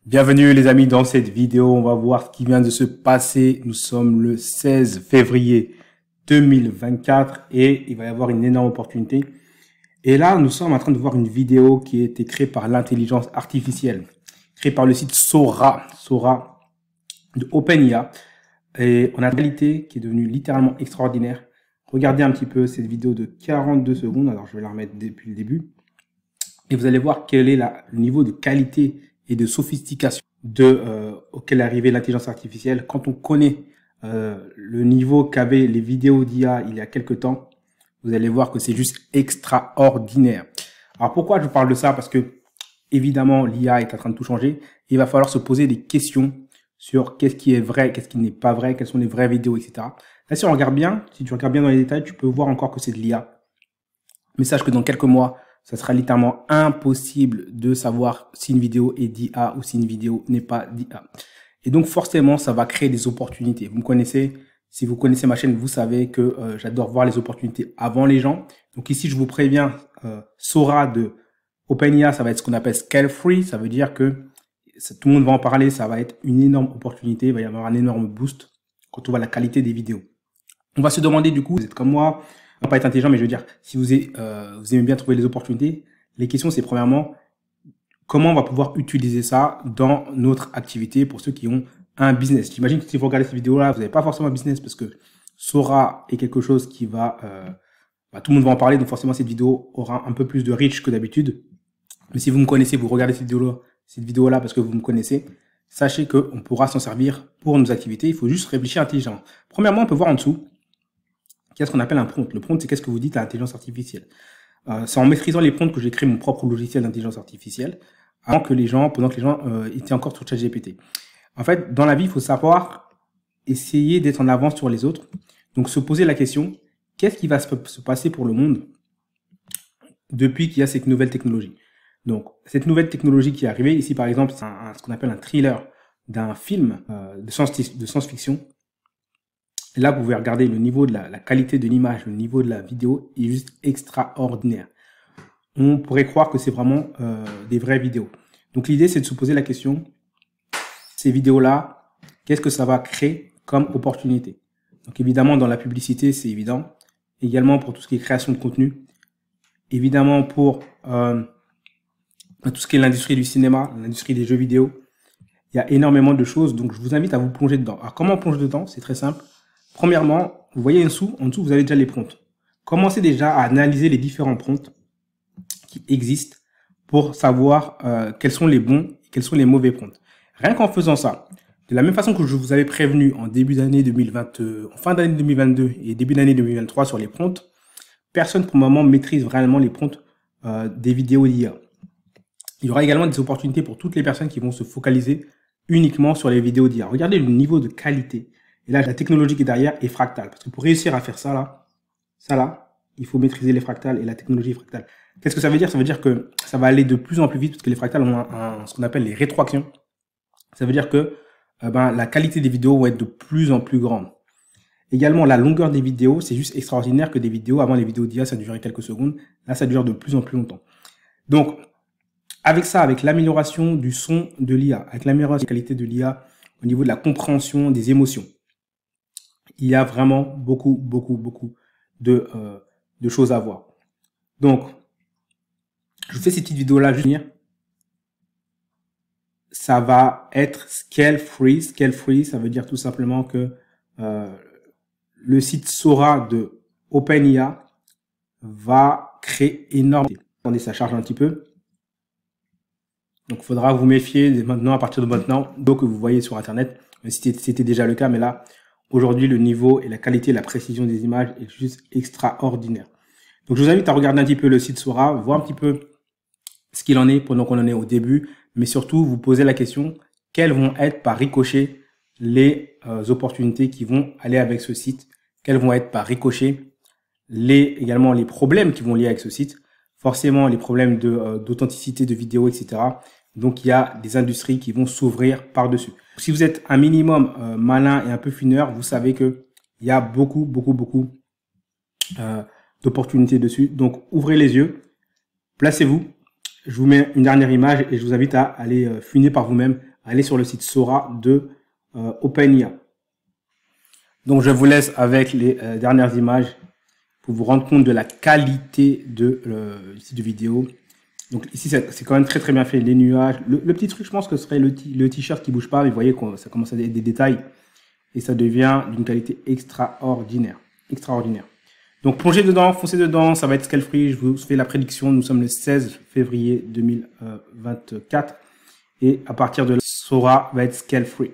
Bienvenue les amis dans cette vidéo, on va voir ce qui vient de se passer. Nous sommes le 16 février 2024 et il va y avoir une énorme opportunité. Et là, nous sommes en train de voir une vidéo qui a été créée par l'intelligence artificielle, créée par le site Sora de OpenIA. Et on a une qualité qui est devenue littéralement extraordinaire. Regardez un petit peu cette vidéo de 42 secondes. Alors, je vais la remettre depuis le début. Et vous allez voir quel est le niveau de qualité et de sophistication auquel est arrivée l'intelligence artificielle. Quand on connaît le niveau qu'avaient les vidéos d'IA il y a quelques temps, vous allez voir que c'est juste extraordinaire. Alors pourquoi je parle de ça? Parce que évidemment l'IA est en train de tout changer. Il va falloir se poser des questions sur qu'est-ce qui est vrai, qu'est-ce qui n'est pas vrai, quelles sont les vraies vidéos, etc. Là, si on regarde bien, si tu regardes bien dans les détails, tu peux voir encore que c'est de l'IA. Mais sache que dans quelques mois, ça sera littéralement impossible de savoir si une vidéo est d'IA ou si une vidéo n'est pas d'IA. Et donc forcément, ça va créer des opportunités. Vous me connaissez, si vous connaissez ma chaîne, vous savez que j'adore voir les opportunités avant les gens. Donc ici, je vous préviens, Sora de OpenIA, ça va être ce qu'on appelle scale free. Ça veut dire que tout le monde va en parler, ça va être une énorme opportunité. Il va y avoir un énorme boost quand on voit la qualité des vidéos. On va se demander du coup, vous êtes comme moi, pas être intelligent, mais je veux dire, si vous aimez bien trouver les opportunités, les questions, c'est premièrement, comment on va pouvoir utiliser ça dans notre activité pour ceux qui ont un business. J'imagine que si vous regardez cette vidéo-là, vous n'avez pas forcément un business parce que Sora est quelque chose qui va, tout le monde va en parler, donc forcément cette vidéo aura un peu plus de reach que d'habitude. Mais si vous me connaissez, vous regardez cette vidéo-là parce que vous me connaissez, sachez qu'on pourra s'en servir pour nos activités. Il faut juste réfléchir intelligemment. Premièrement, on peut voir en dessous, qu'il y a ce qu'on appelle un prompt. Le prompt, c'est qu'est-ce que vous dites à l'intelligence artificielle. C'est en maîtrisant les prompts que j'ai créé mon propre logiciel d'intelligence artificielle, pendant que les gens étaient encore sur ChatGPT. En fait, dans la vie, il faut savoir essayer d'être en avance sur les autres. Donc, se poser la question, qu'est-ce qui va se passer pour le monde depuis qu'il y a cette nouvelle technologie? Donc, cette nouvelle technologie qui est arrivée, ici, par exemple, c'est ce qu'on appelle un thriller d'un film de science-fiction. Et là, vous pouvez regarder le niveau de la qualité de l'image, le niveau de la vidéo est juste extraordinaire. On pourrait croire que c'est vraiment des vraies vidéos. Donc l'idée, c'est de se poser la question, ces vidéos-là, qu'est-ce que ça va créer comme opportunité? Donc évidemment, dans la publicité, c'est évident. Également pour tout ce qui est création de contenu. Évidemment pour tout ce qui est l'industrie du cinéma, l'industrie des jeux vidéo. Il y a énormément de choses, donc je vous invite à vous plonger dedans. Alors comment on plonge dedans? C'est très simple. Premièrement, vous voyez en dessous, vous avez déjà les prompts. Commencez déjà à analyser les différents prompts qui existent pour savoir quels sont les bons et quels sont les mauvais prompts. Rien qu'en faisant ça, de la même façon que je vous avais prévenu en début d'année 2020, en fin d'année 2022 et début d'année 2023 sur les prompts, personne pour le moment maîtrise vraiment les prompts des vidéos d'IA. Il y aura également des opportunités pour toutes les personnes qui vont se focaliser uniquement sur les vidéos d'IA. Regardez le niveau de qualité. Et là, la technologie qui est derrière est fractale. Parce que pour réussir à faire ça là, il faut maîtriser les fractales et la technologie fractale. Qu'est-ce que ça veut dire? Ça veut dire que ça va aller de plus en plus vite parce que les fractales ont ce qu'on appelle les rétroactions. Ça veut dire que la qualité des vidéos va être de plus en plus grande. Également, la longueur des vidéos, c'est juste extraordinaire que des vidéos, avant les vidéos d'IA, ça durait quelques secondes. Là, ça dure de plus en plus longtemps. Donc, avec ça, avec l'amélioration du son de l'IA, avec l'amélioration de la qualité de l'IA au niveau de la compréhension des émotions, il y a vraiment beaucoup de choses à voir. Donc, je vous fais ces petites vidéos-là juste venir. Ça va être scale free. Scale free, ça veut dire tout simplement que le site Sora de OpenIA va créer énormément. Attendez, ça charge un petit peu. Donc, il faudra vous méfier dès maintenant, à partir de maintenant, donc que vous voyez sur Internet. C'était déjà le cas, mais là, aujourd'hui, le niveau et la qualité et la précision des images est juste extraordinaire. Donc, je vous invite à regarder un petit peu le site Sora, voir un petit peu ce qu'il en est pendant qu'on en est au début, mais surtout, vous poser la question, quelles vont être par ricochet les opportunités qui vont aller avec ce site, quelles vont être par ricochet également les problèmes qui vont lier avec ce site, forcément les problèmes d'authenticité de vidéos, etc. Donc, il y a des industries qui vont s'ouvrir par-dessus. Si vous êtes un minimum malin et un peu fineur, vous savez que il y a beaucoup d'opportunités dessus. Donc, ouvrez les yeux, placez-vous. Je vous mets une dernière image et je vous invite à aller fuiner par vous-même, allez sur le site Sora de OpenIA. Donc, je vous laisse avec les dernières images pour vous rendre compte de la qualité de site de vidéo. Donc ici, c'est quand même très très bien fait. Les nuages. Le petit truc, je pense que ce serait le t-shirt qui bouge pas. Mais vous voyez que ça commence à être des détails. Et ça devient d'une qualité extraordinaire. Extraordinaire. Donc plongez dedans, foncez dedans. Ça va être scale free. Je vous fais la prédiction. Nous sommes le 16 février 2024. Et à partir de là, Sora va être scale free.